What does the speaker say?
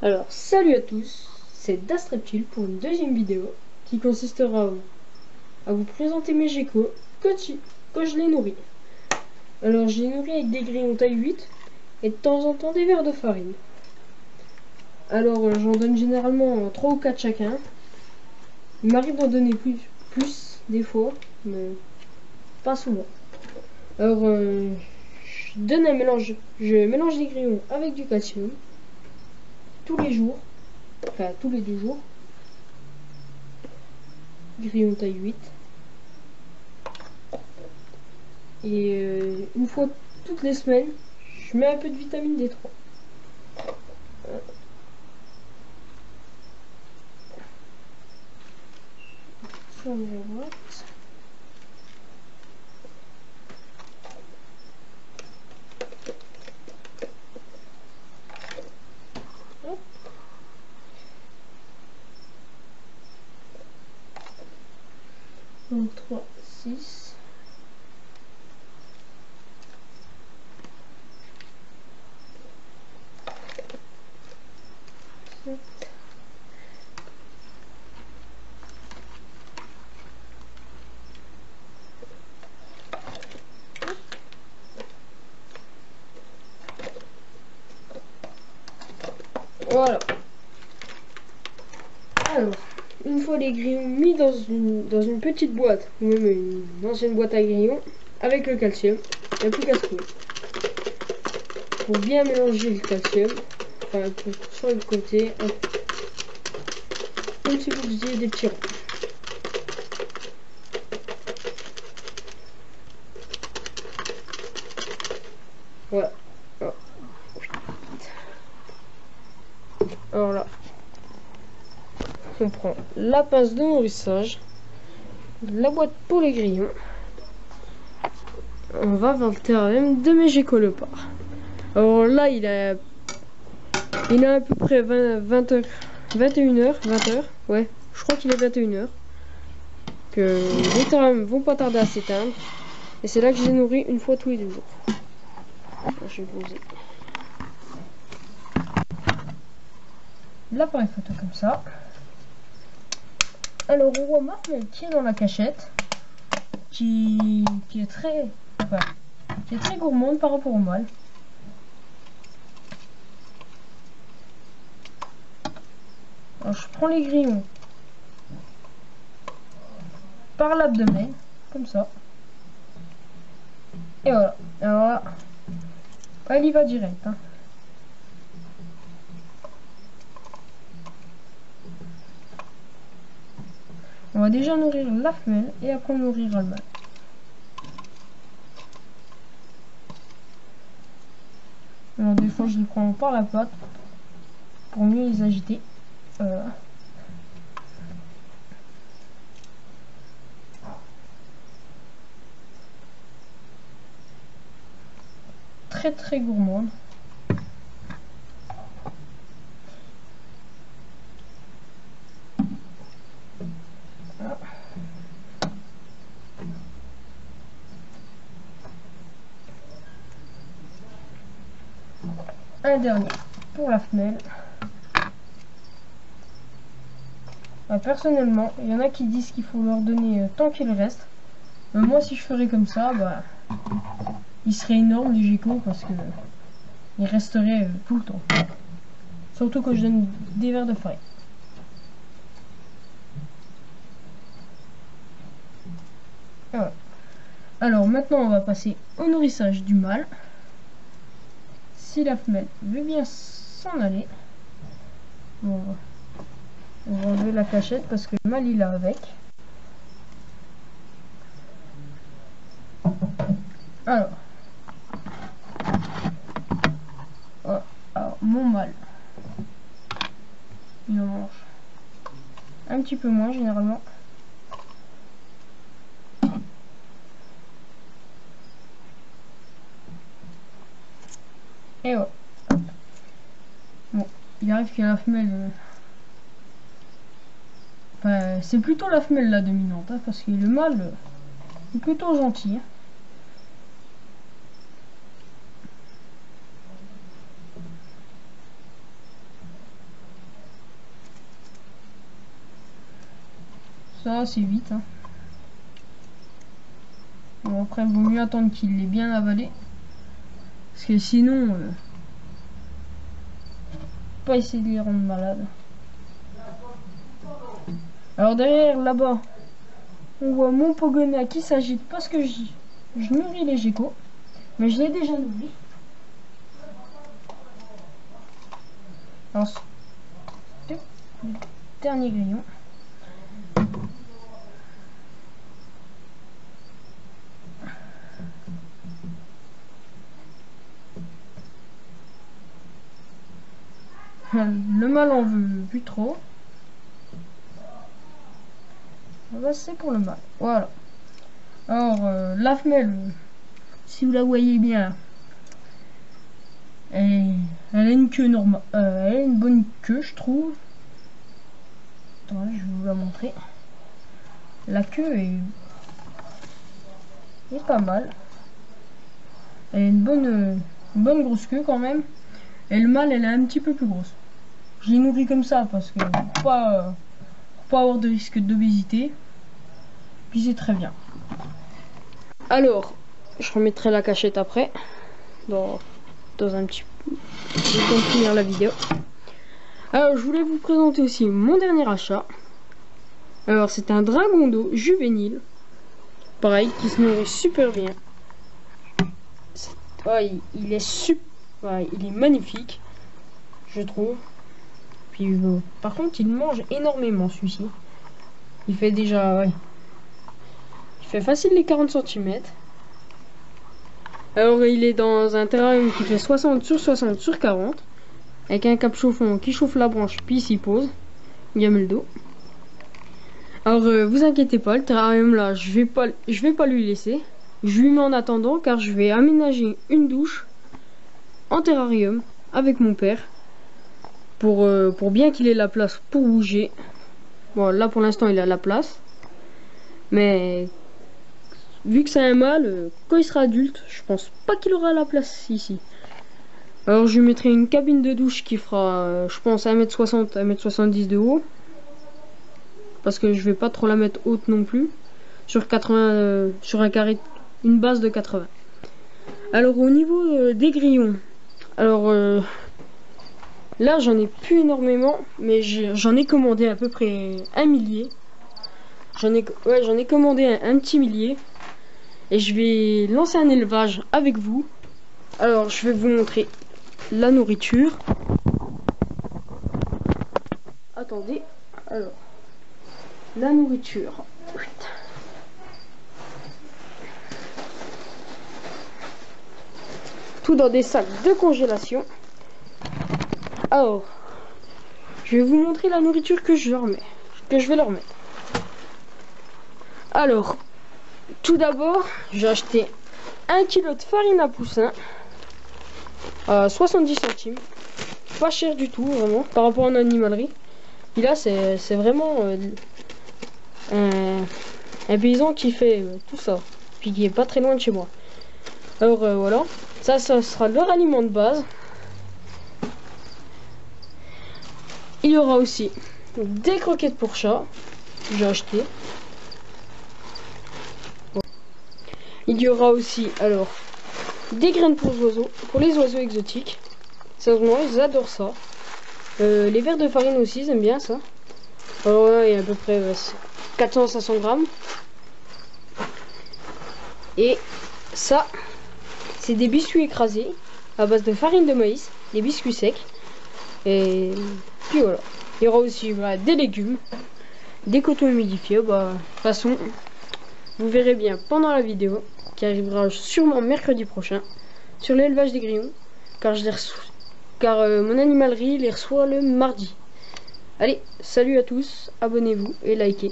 Alors, salut à tous, c'est Dastreptile pour une deuxième vidéo qui consistera à vous présenter mes geckos que je les nourris. Alors, je les nourris avec des grillons taille 8 et de temps en temps des verres de farine. Alors, j'en donne généralement 3 ou 4 chacun. Il m'arrive d'en donner plus des fois, mais pas souvent. Alors, je donne un mélange, je mélange les grillons avec du calcium tous les jours, enfin tous les 2 jours. Grillon taille 8. Et une fois toutes les semaines, je mets un peu de vitamine D3. Ça, on va voir. Hop. Donc 3, 6. Voilà. Alors, une fois les grillons mis dans une petite boîte, ou même une ancienne boîte à grillons, avec le calcium, il n'y a plus qu'à secouer. Pour bien mélanger le calcium, enfin sur le côté, comme si vous faisiez des petits ronds. Voilà. Alors là, on prend la pince de nourrissage, la boîte pour les grillons. On va vers le terrain de mes gécoleopards. Alors là, il a à peu près 20 heures, 21h, 20h, ouais, je crois qu'il est 21h. Que les terrains vont pas tarder à s'éteindre. Et c'est là que je les nourris une fois tous les 2 jours. Alors, je vais poser l'appareil photo comme ça. Alors on voit Marmel qui est dans la cachette, qui est très gourmande par rapport au mâle. Alors je prends les grillons par l'abdomen, comme ça. Et voilà. Alors là, elle y va direct. Hein. On va déjà nourrir la femelle et après on nourrira le mâle. Alors des fois je les prends par la patte pour mieux les agiter. Très gourmande. Un dernier pour la femelle. Personnellement, il y en a qui disent qu'il faut leur donner tant qu'il reste. Moi, si je ferais comme ça, il serait énorme les geckos parce que il resterait tout le temps. Surtout quand je donne des verres de farine. Voilà. Alors maintenant, on va passer au nourrissage du mâle. Si la femelle veut bien s'en aller, on va enlever la cachette parce que le mâle il a avec. Alors, voilà. Alors mon mâle, il en mange un petit peu moins généralement. Et voilà. Bon, il arrive qu'il y a la femelle Enfin, c'est plutôt la femelle la dominante, hein, parce que le mâle est plutôt gentil. Hein. Ça, c'est vite. Hein. Bon, après, il vaut mieux attendre qu'il l'ait bien avalé. Parce que sinon, pas essayer de les rendre malades. Alors derrière, là-bas, on voit mon Pogona qui s'agite parce que je nourris les geckos. Mais je l'ai déjà nourri. Alors, dernier grillon. Le mâle en veut plus trop. Là, c'est pour le mâle. Voilà. Alors, la femelle, si vous la voyez bien, elle a une queue normale. Elle a une bonne queue, je trouve. Attends, je vais vous la montrer. La queue est pas mal. Elle a une bonne grosse queue quand même. Et le mâle, elle est un petit peu plus grosse. Je l'ai nourri comme ça parce que pour pas avoir de risque d'obésité. Puis c'est très bien. Alors, je remettrai la cachette après. Dans un petit peu. Je vais finir la vidéo. Alors, je voulais vous présenter aussi mon dernier achat. Alors, c'est un dragon d'eau juvénile. Pareil, qui se nourrit super bien. Il est magnifique, je trouve. Puis par contre, il mange énormément celui-ci. Il fait déjà, il fait facile les 40 cm. Alors il est dans un terrarium qui fait 60 sur 60 sur 40, avec un cap chauffant qui chauffe la branche puis il s'y pose. Il y a le dos. Alors vous inquiétez pas, le terrarium là, je vais pas lui laisser. Je lui mets en attendant car je vais aménager une douche en terrarium avec mon père pour bien qu'il ait la place pour bouger. Bon, là pour l'instant il a la place, mais vu que c'est un mâle, quand il sera adulte, je pense pas qu'il aura la place ici. Alors je lui mettrai une cabine de douche qui fera, je pense, 1m60, 1m70 de haut, parce que je vais pas trop la mettre haute non plus, sur 80, sur un carré, une base de 80. Alors au niveau des grillons, alors là j'en ai plus énormément, mais j'en ai commandé à peu près un millier. J'en ai commandé un petit millier. Et je vais lancer un élevage avec vous. Alors je vais vous montrer la nourriture. Attendez. Alors, la nourriture. Tout dans des sacs de congélation. Alors, je vais vous montrer la nourriture que je vais leur mettre. Alors, tout d'abord, j'ai acheté 1 kg de farine à poussin à 70 centimes. Pas cher du tout, vraiment, par rapport à une animalerie. Et là, c'est vraiment un paysan qui fait tout ça, puis qui est pas très loin de chez moi. Alors voilà, ça sera leur aliment de base. Il y aura aussi des croquettes pour chat, j'ai acheté. Il y aura aussi alors des graines pour les oiseaux exotiques. Sérieusement, ils adorent ça. Les verres de farine aussi, ils aiment bien ça. Alors là, il y a à peu près 400-500 grammes. Et ça, c'est des biscuits écrasés à base de farine de maïs, des biscuits secs. Et puis voilà. Il y aura aussi des légumes, des cotons humidifiés. De toute façon, vous verrez bien pendant la vidéo qui arrivera sûrement mercredi prochain sur l'élevage des grillons, car mon animalerie les reçoit le mardi. Allez, salut à tous, abonnez-vous et likez.